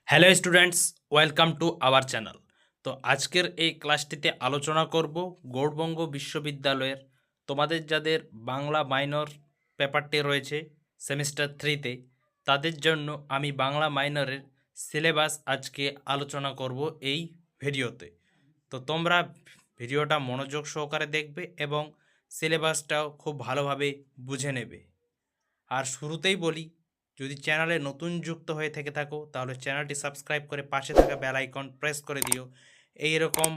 Hello students, welcome to our channel. তো আজকের এই ক্লাসটিতে আলোচনা করব গৌড়বঙ্গ বিশ্ববিদ্যালয়ের তোমাদের যাদের বাংলা মাইনর পেপারটি রয়েছে সেমিস্টার 3-তে, তাদের জন্য আমি বাংলা মাইনরের সিলেবাস আজকে আলোচনা করব এই ভিডিওতে। তো তোমরা ভিডিওটা মনোযোগ সহকারে দেখবে এবং সিলেবাসটাও খুব ভালোভাবে বুঝে নেবে। আর শুরুতেই বলি, যদি চ্যানেলে নতুন যুক্ত হয়ে থেকে থাকো তাহলে চ্যানেলটি সাবস্ক্রাইব করে পাশে থাকা বেল আইকন প্রেস করে দিও এই রকম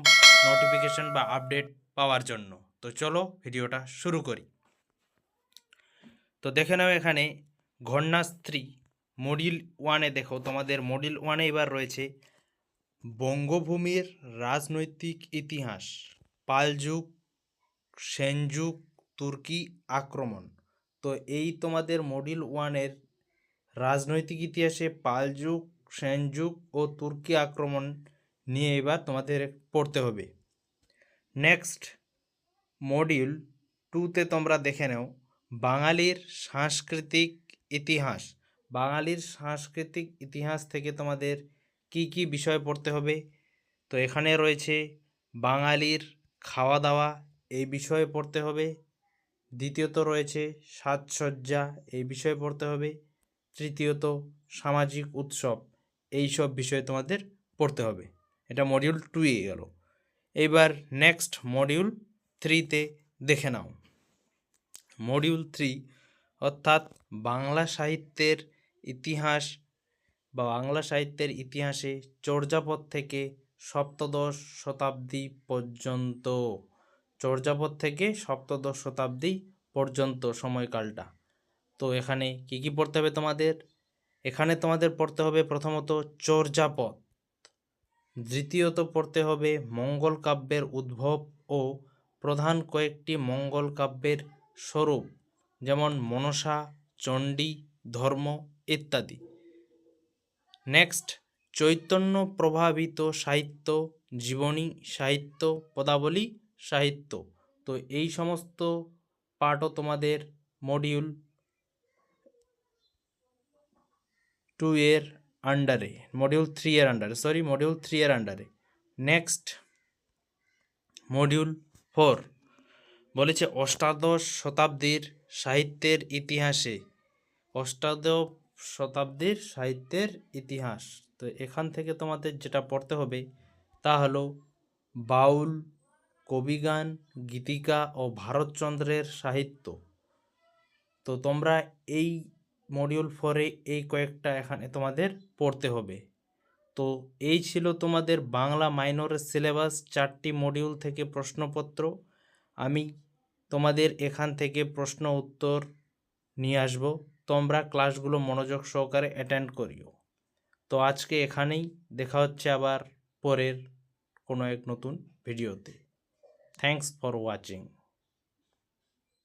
নোটিফিকেশন বা আপডেট পাওয়ার জন্য। তো চলো ভিডিওটা শুরু করি। তো দেখে নাও এখানে ঘটনাস্ত্রী মডিউল 1-এ দেখো, তোমাদের মডিউল 1-এ এবার রয়েছে বঙ্গভূমির রাজনৈতিক ইতিহাস, পালযুগ, সেনযুগ, তুর্কি আক্রমণ। তো এই তোমাদের মডিউল 1-এর রাজনৈতিক ইতিহাসে পালযুগ, সেনযুগ ও তুর্কি আক্রমণ নিয়ে এবার তোমাদের পড়তে হবে। নেক্সট মডিউল 2-তে তোমরা দেখে নাও বাঙালির সাংস্কৃতিক ইতিহাস। বাঙালির সাংস্কৃতিক ইতিহাস থেকে তোমাদের কি কি বিষয় পড়তে হবে? তো এখানে রয়েছে বাঙালির খাওয়া দাওয়া, এই বিষয়ে পড়তে হবে। দ্বিতীয়ত রয়েছে সাজসজ্জা, এই বিষয়ে পড়তে হবে। তৃতীয়ত সামাজিক উৎসব, এই সব বিষয়ে তোমাদের পড়তে হবে। এটা মডিউল 2-এ গেল। এবার নেক্সট মডিউল 3-তে দেখে নাও। মডিউল 3 অর্থাৎ বাংলা সাহিত্যের ইতিহাস বা বাংলা সাহিত্যের ইতিহাসে চর্যাপদ থেকে সপ্তদশ শতাব্দী পর্যন্ত, চর্যাপদ থেকে সপ্তদশ শতাব্দী পর্যন্ত সময়কালটা। তো এখানে কি কি পড়তে হবে তোমাদের? এখানে তোমাদের পড়তে হবে প্রথমত চর্যাপদ, দ্বিতীয়ত পড়তে হবে মঙ্গল কাব্যের উদ্ভব ও প্রধান কয়েকটি মঙ্গল কাব্যের স্বরূপ, যেমন মনসা, চণ্ডী, ধর্ম ইত্যাদি। নেক্সট চৈতন্য প্রভাবিত সাহিত্য, জীবনী সাহিত্য, পদাবলী সাহিত্য। তো এই সমস্ত পার্টও তোমাদের মডিউল 2-এর আন্ডারে, মডিউল 3-এর আন্ডারে, মডিউল 3-এর আন্ডারে। নেক্সট মডিউল 4 বলেছে অষ্টাদশ শতাব্দীর সাহিত্যের ইতিহাসে, অষ্টাদশ শতাব্দীর সাহিত্যের ইতিহাস। তো এখান থেকে তোমাদের যেটা পড়তে হবে তা হলো বাউল, কবিগান, গীতিকা ও ভারতচন্দ্রের সাহিত্য। তো তোমরা এই মডিউল 4-এ এই কয়েকটা এখানে তোমাদের পড়তে হবে। তো এই ছিল তোমাদের বাংলা মাইনরের সিলেবাস, 4টি মডিউল থেকে প্রশ্নপত্র। আমি তোমাদের এখান থেকে প্রশ্ন উত্তর নিয়ে আসব, তোমরা ক্লাসগুলো মনোযোগ সহকারে অ্যাটেন্ড করিও। তো আজকে এখানেই, দেখা হচ্ছে আবার পরের কোনো এক নতুন ভিডিওতে। Thanks for watching.